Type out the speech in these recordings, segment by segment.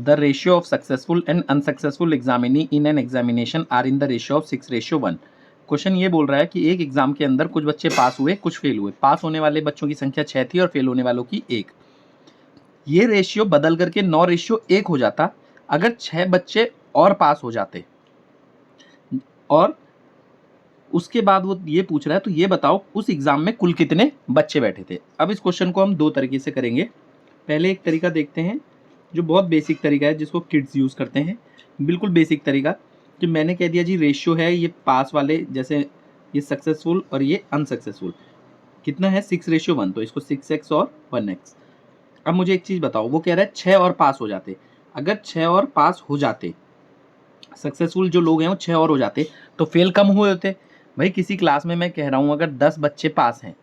The ratio of successful and unsuccessful examinee in an examination are in the ratio of 6:1। Question ये बोल रहा है कि एक एग्जाम के अंदर कुछ बच्चे पास हुए, कुछ फेल हुए। पास होने वाले बच्चों की संख्या 6 थी और फेल होने वालों की 1। ये रेशियो बदल करके 9:1 हो जाता अगर 6 बच्चे और पास हो जाते। और उसके बाद वो ये पूछ रहा है, तो ये बताओ उस एग्जाम में कुल कितने बच्चे बैठे थे। अब इस क्वेश्चन को हम दो तरीके से करेंगे। पहले एक तरीका देखते हैं जो बहुत बेसिक तरीका है, जिसको किड्स यूज़ करते हैं। बिल्कुल बेसिक तरीका कि मैंने कह दिया जी रेशियो है ये पास वाले, जैसे ये सक्सेसफुल और ये अनसक्सेसफुल, कितना है 6:1, तो इसको 6x और 1x। अब मुझे एक चीज़ बताओ, वो कह रहा है 6 और पास हो जाते। अगर 6 और पास हो जाते, सक्सेसफुल जो लोग हैं वो 6 और हो जाते, तो फेल कम हुए होते। भाई किसी क्लास में मैं कह रहा हूँ अगर 10 बच्चे पास हैं,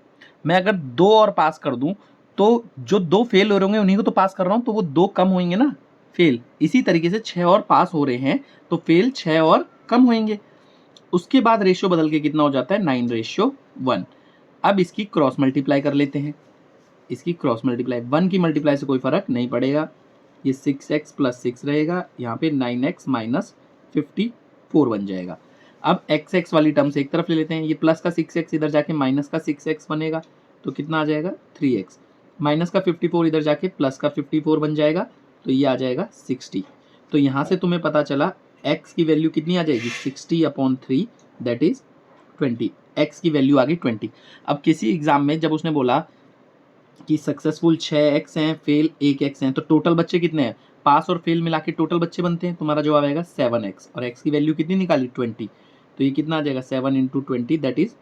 मैं अगर 2 और पास कर दूं तो जो 2 फेल हो रहे होंगे उन्हीं को तो पास कर रहा हूँ, तो वो 2 कम होंगे ना फेल। इसी तरीके से 6 और पास हो रहे हैं तो फेल 6 और कम होंगे। उसके बाद रेशियो बदल के कितना हो जाता है 9:1। अब इसकी क्रॉस मल्टीप्लाई कर लेते हैं। इसकी क्रॉस मल्टीप्लाई, 1 की मल्टीप्लाई से कोई फर्क नहीं पड़ेगा। ये 6x + 6 रहेगा, यहाँ पे 9x - 54 बन जाएगा। अब x वाली टर्म से एक तरफ ले लेते हैं। ये प्लस का 6x इधर जाके माइनस का 6x बनेगा, तो कितना आ जाएगा 3x। माइनस का 54 इधर जाके प्लस का 54 बन जाएगा, तो ये आ जाएगा 60। तो यहाँ से तुम्हें पता चला x की वैल्यू कितनी आ जाएगी 60/3, दैट इज 20। x की वैल्यू आ गई 20। अब किसी एग्जाम में जब उसने बोला कि सक्सेसफुल 6x हैं, फेल 1x हैं, तो टोटल बच्चे कितने हैं, पास और फेल मिला के टोटल बच्चे बनते हैं। तुम्हारा जवाब आएगा 7x, और x की वैल्यू कितनी निकाली 20, तो ये कितना आ जाएगा 7 × 20 दैट इज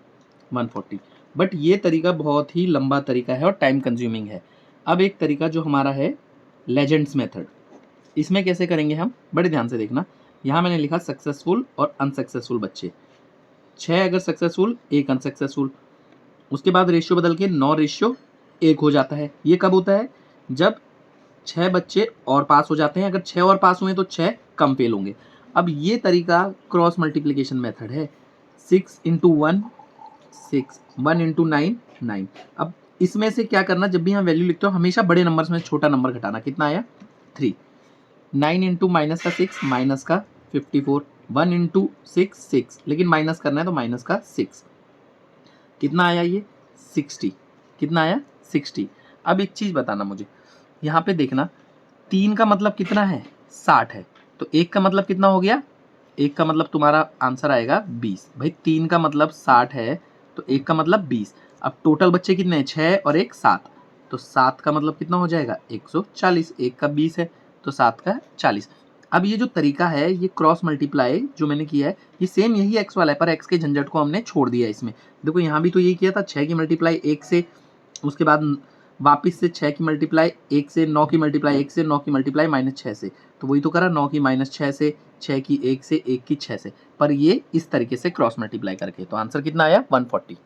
140। बट ये तरीका बहुत ही लंबा तरीका है और टाइम कंज्यूमिंग है। अब एक तरीका जो हमारा है लेजेंड्स मेथड, इसमें कैसे करेंगे हम, बड़े ध्यान से देखना। यहाँ मैंने लिखा सक्सेसफुल और अनसक्सेसफुल बच्चे, 6 अगर सक्सेसफुल 1 अनसक्सेसफुल। उसके बाद रेशियो बदल के 9:1 हो जाता है। ये कब होता है, जब 6 बच्चे और पास हो जाते हैं। अगर 6 और पास हुए तो 6 कम फेल होंगे। अब ये तरीका क्रॉस मल्टीप्लिकेशन मेथड है। 6 × 1 6, 1 × 9 9। अब इसमें से क्या करना, जब भी हम वैल्यू लिखते हो हमेशा बड़े नंबर में छोटा नंबर घटाना। कितना आया 3। 9 × माइनस का 6 माइनस का 54, 1 × 6 6, लेकिन माइनस करना है तो माइनस का 6। कितना आया ये 60। कितना आया 60। अब एक चीज़ बताना मुझे, यहाँ पे देखना 3 का मतलब कितना है 60 है, तो 1 का मतलब कितना हो गया, 1 का मतलब तुम्हारा आंसर आएगा 20। भाई 3 का मतलब 60 है तो 1 का मतलब 20। अब टोटल बच्चे कितने हैं 6 और 1 7, तो 7 का मतलब कितना हो जाएगा 140। 1 का 20 है तो 7 का 40। अब ये जो तरीका है ये क्रॉस मल्टीप्लाई जो मैंने किया है ये सेम यही x वाला है, पर x के झंझट को हमने छोड़ दिया इसमें। देखो यहाँ भी तो यही किया था, 6 की मल्टीप्लाई 1 से, उसके बाद वापस से 6 की मल्टीप्लाई 1 से, 9 की मल्टीप्लाई 1 से, 9 की मल्टीप्लाई -6 से, तो वही तो करा 9 की -6 से, 6 की 1 से, 1 की 6 से, पर ये इस तरीके से क्रॉस मल्टीप्लाई करके। तो आंसर कितना आया 140।